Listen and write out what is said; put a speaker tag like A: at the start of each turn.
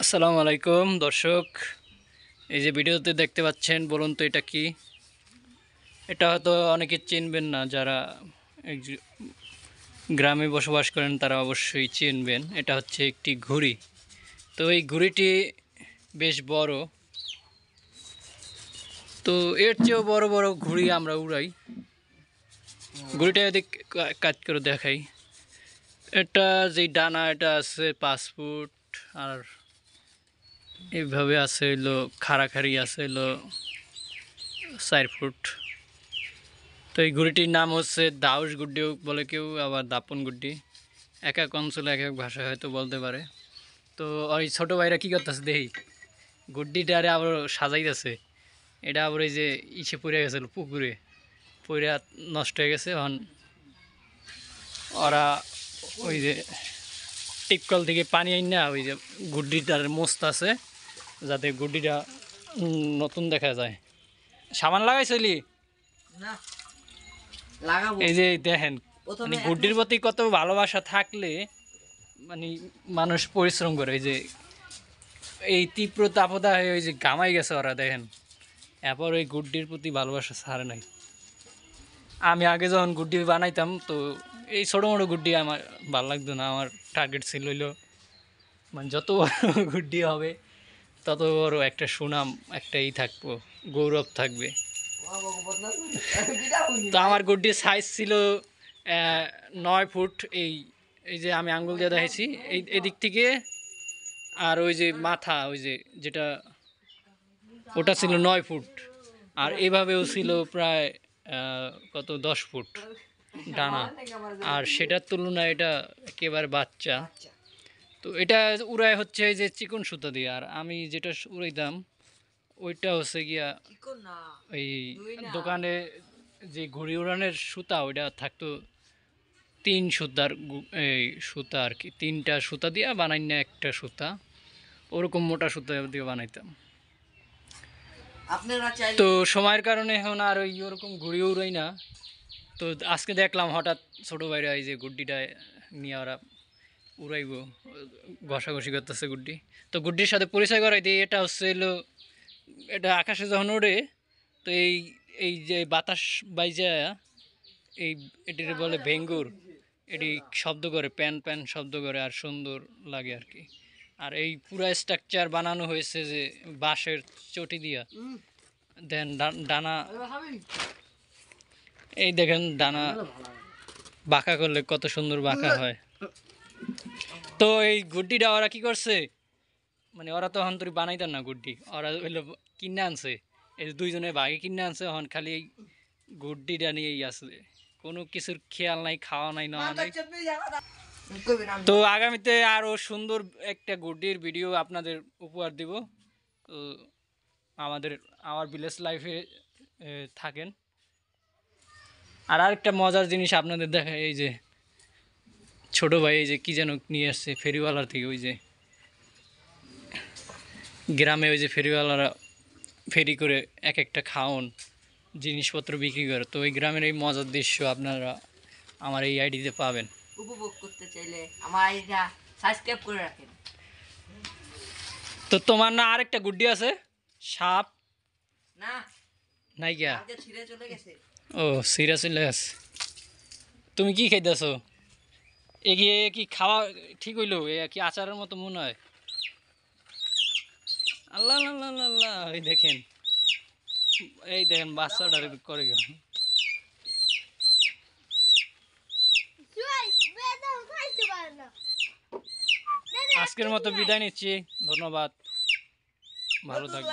A: আসসালামু আলাইকুম দর্শক, এই যে ভিডিওতে দেখতে পাচ্ছেন, বলুন তো এটা কি? এটা হয়তো অনেকে চিনবেন না, যারা গ্রামে বসবাস করেন তারা অবশ্যই চিনবেন। এটা হচ্ছে একটি ঘুড়ি। তো এই ঘুড়িটি বেশ বড়। তো এর চেয়েও বড় বড় ঘুড়ি আমরা উড়াই। ঘুড়িটা এদিক কাজ করে দেখাই। এটা যে ডানা, এটা আছে 5 ফুট, আর এইভাবে আছে হইলো খাড়াখাড়ি আছে হইলো 4 ফুট। তো এই ঘুড়িটির নাম হচ্ছে দাউস গুড্ডিও বলে কেউ, আবার দাপন গুড্ডি। এক এক অঞ্চলে এক এক ভাষায় হয়তো বলতে পারে। তো ওই ছোটো ভাইরা কী করতেছে দেখি, গুড্ডিটারে আবার সাজাইতেছে। এটা আবার এই যে ইসে পড়ে গেছিলো পুকুরে, পড়ে নষ্ট হয়ে গেছে। এখন ওরা ওই যে টিপকল থেকে পানি আইন না, ওই যে গুড্ডিটার মস্ত আছে, যাতে গুড্ডিটা নতুন দেখা যায়। সামান লাগাইছিলি? এই যে দেখেন, মানে গুড্ডির প্রতি কত ভালোবাসা থাকলে মানে মানুষ পরিশ্রম করে। এই যে এই তীব্র তাপদাহে ওই যে ঘামাই গেছে ওরা, দেখেন। এরপর ওই গুড্ডির প্রতি ভালোবাসা ছাড়ে নাই। আমি আগে যখন গুড্ডি বানাইতাম, তো এই ছোটো মোটো গুড্ডি আমার ভালো লাগতো না। আমার টার্গেট ছিল হইলো মানে যত বড় গুড্ডি হবে তত বড় একটা সুনাম, একটা থাকবো, গৌরব থাকবে। তো আমার গুড্ডির সাইজ ছিল 9 ফুট। এই এই যে আমি আঙ্গুল দিয়ে দেখেছি এদিক থেকে, আর ওই যে মাথা, ওই যে যেটা ওটা ছিল 9 ফুট। আর এভাবেও ছিল প্রায় কত 10 ফুট ডানা। আর সেটার তুলনায় এটা একেবারে বাচ্চা। তো এটা উড়ায় হচ্ছে এই যে চিকন সুতা দিয়ে। আর আমি যেটা উড়াইতাম ওইটা হচ্ছে গিয়া ওই দোকানে যে ঘুড়ি উড়ানের সুতা, ওইটা থাকতো 3 সুতার, এই সুতা আর কি, 3টা সুতা দিয়ে বানাই না, একটা সুতা ওরকম মোটা সুতা দিয়ে বানাইতাম। তো সময়ের কারণে এখন আর ওই ওরকম ঘুড়ি উড়াই না। তো আজকে দেখলাম হঠাৎ ছোটো ভাইরা এই যে গুড্ডিটা নিয়ে ওরা উড়াইব, ঘষাঘষি করতেছে গুড্ডি। তো গুড্ডির সাথে পরিচয় করাই দিই। এটা হচ্ছে এলো, এটা আকাশে যখন ওড়ে, তো এই এই যে বাতাস বাইজা এই এটির বলে ভেঙ্গুর। এটি শব্দ করে, প্যান প্যান শব্দ করে, আর সুন্দর লাগে আর কি। আর এই পুরা স্ট্রাকচার বানানো হয়েছে যে বাঁশের চটি দিয়া। দেন ডানা, এই দেখেন ডানা বাঁকা করলে কত সুন্দর বাঁকা হয়। তো এই গুড্ডিটা ওরা কি করছে, মানে ওরা তো এখন তোর বানাইতাম না গুড্ডি, ওরা হইলো কিনে আনছে। এই দুইজনে ভাগে কিনে আনছে, এখন খালি এই গুড্ডিটা নিয়েই আসলে কোনো কিছুর খেয়াল নাই, খাওয়া নাই, নেওয়া নাই। তো আগামীতে আরও সুন্দর একটা গুড্ডির ভিডিও আপনাদের উপহার দিব। তো আমার ভিলেজ লাইফে থাকেন। আর আরেকটা মজার জিনিস আপনাদের দেখা, এই যে ছোটো ভাই এই যে কী যেন নিয়ে আসছে ফেরিওয়ালার থেকে। ওই যে গ্রামে ওই যে ফেরিওয়ালারা ফেরি করে এক একটা খাওন জিনিসপত্র বিক্রি করে। তো ওই গ্রামের এই মজার দৃশ্য আপনারা আমার এই আইডিতে পাবেন।
B: উপভোগ করতে চাইলে আমার আইডিটা সাবস্ক্রাইব করে রাখেন।
A: তো তোমার না আরেকটা গুড্ডি আছে সাপ?
B: না
A: নাই গিয়া,
B: আজকে ছিঁড়ে চলে গেছে।
A: ও সিরা চলে গেছে। তুমি কি খাইতেছো? এগিয়ে কি খাওয়া ঠিক হইলো? এ কি আচারের মতো মনে হয়? আল্লাহ আল্লাহ আল্লাহ আল্লাহ, এই দেখেন বাচ্চাটার করে গেল। আজকের মতো বিদায় নিচ্ছি, ধন্যবাদ, ভালো থাকবেন।